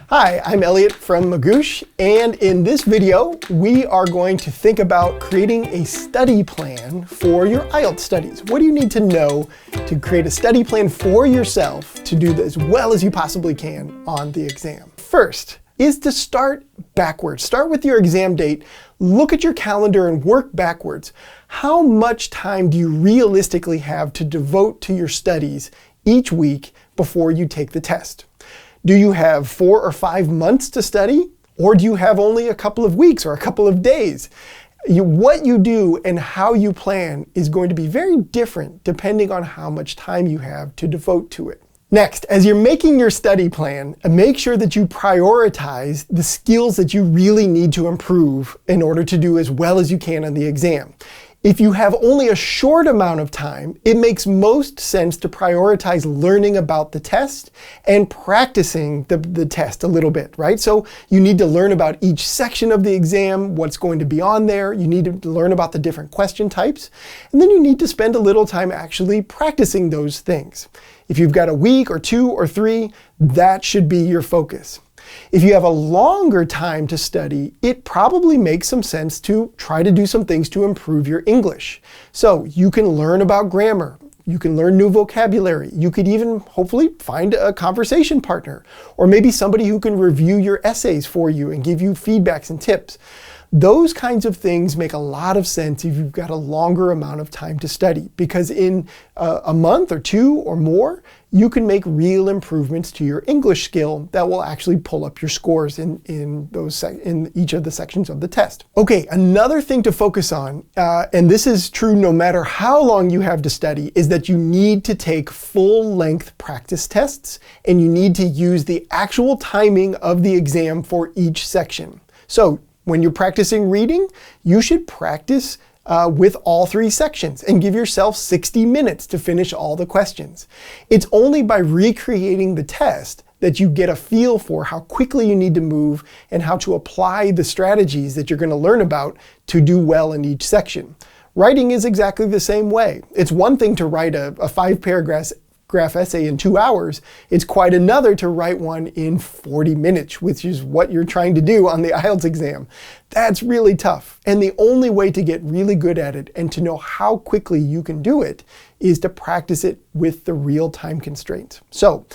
Hi, I'm Elliot from Magoosh, and in this video, we are going to think about creating a study plan for your IELTS studies. What do you need to know to create a study plan for yourself to do as well as you possibly can on the exam? First is to start backwards. Start with your exam date, look at your calendar and work backwards. How much time do you realistically have to devote to your studies each week before you take the test? Do you have 4 or 5 months to study? Or do you have only a couple of weeks or a couple of days? What you do and how you plan is going to be very different depending on how much time you have to devote to it. Next, as you're making your study plan, make sure that you prioritize the skills that you really need to improve in order to do as well as you can on the exam. If you have only a short amount of time, it makes most sense to prioritize learning about the test and practicing the test a little bit, right? So you need to learn about each section of the exam, what's going to be on there. You need to learn about the different question types. And then you need to spend a little time actually practicing those things. If you've got a week or 2 or 3, that should be your focus. If you have a longer time to study, it probably makes some sense to try to do some things to improve your English. So you can learn about grammar. You can learn new vocabulary. You could even hopefully find a conversation partner, or maybe somebody who can review your essays for you and give you feedbacks and tips. Those kinds of things make a lot of sense if you've got a longer amount of time to study, because in a month or 2 or more, you can make real improvements to your English skill that will actually pull up your scores in each of the sections of the test. Okay, another thing to focus on, and this is true no matter how long you have to study, is that you need to take full-length practice tests, and you need to use the actual timing of the exam for each section. So when you're practicing reading, you should practice with all 3 sections and give yourself 60 minutes to finish all the questions. It's only by recreating the test that you get a feel for how quickly you need to move and how to apply the strategies that you're going to learn about to do well in each section. Writing is exactly the same way. It's one thing to write a 5-paragraph essay in 2 hours. It's quite another to write one in 40 minutes, which is what you're trying to do on the IELTS exam. That's really tough. And the only way to get really good at it and to know how quickly you can do it is to practice it with the real time constraints. So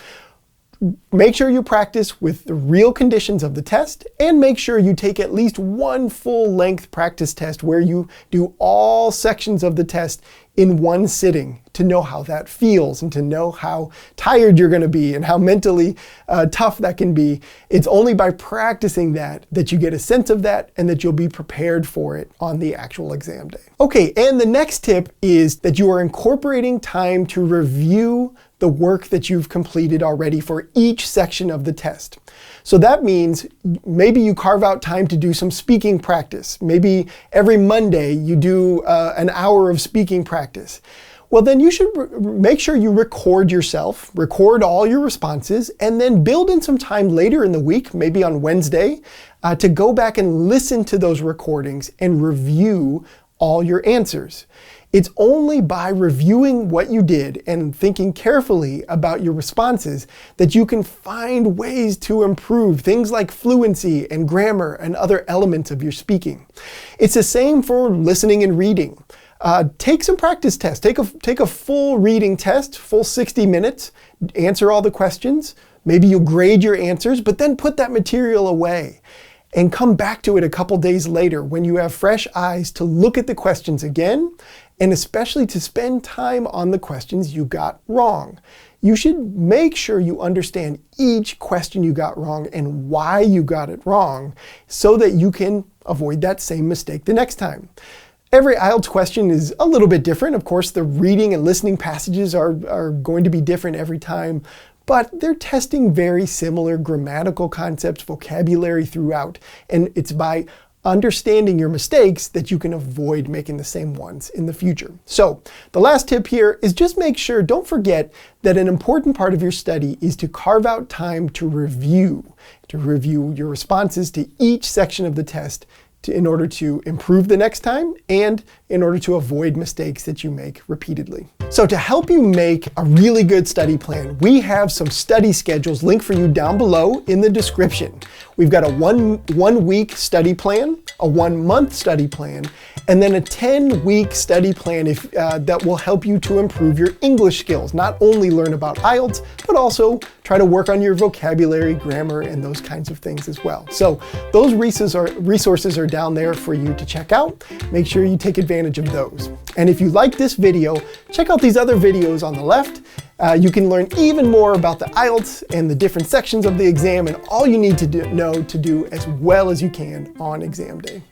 make sure you practice with the real conditions of the test, and make sure you take at least one full-length practice test where you do all sections of the test in one sitting to know how that feels and to know how tired you're going to be and how mentally tough that can be. It's only by practicing that you get a sense of that and that you'll be prepared for it on the actual exam day. Okay, and the next tip is that you are incorporating time to review the work that you've completed already for each section of the test. So that means maybe you carve out time to do some speaking practice. Maybe every Monday you do an hour of speaking practice. Well, then you should make sure you record yourself, record all your responses, and then build in some time later in the week, maybe on Wednesday, to go back and listen to those recordings and review all your answers. It's only by reviewing what you did and thinking carefully about your responses that you can find ways to improve things like fluency and grammar and other elements of your speaking. It's the same for listening and reading. Take some practice tests. Take a full reading test, full 60 minutes, answer all the questions. Maybe you'll grade your answers, but then put that material away and come back to it a couple days later when you have fresh eyes to look at the questions again, and especially to spend time on the questions you got wrong. You should make sure you understand each question you got wrong and why you got it wrong so that you can avoid that same mistake the next time. Every IELTS question is a little bit different. Of course, the reading and listening passages are going to be different every time, but they're testing very similar grammatical concepts, vocabulary throughout, and it's by understanding your mistakes that you can avoid making the same ones in the future. So the last tip here is just make sure, don't forget that an important part of your study is to carve out time to review your responses to each section of the test in order to improve the next time and in order to avoid mistakes that you make repeatedly. So to help you make a really good study plan, we have some study schedules linked for you down below in the description. We've got a one week study plan, a 1 month study plan, and then a 10-week study plan that will help you to improve your English skills. Not only learn about IELTS, but also try to work on your vocabulary, grammar, and those kinds of things as well. So those resources are down there for you to check out. Make sure you take advantage of those. And if you like this video, check out these other videos on the left. You can learn even more about the IELTS and the different sections of the exam and all you need to know to do as well as you can on exam day.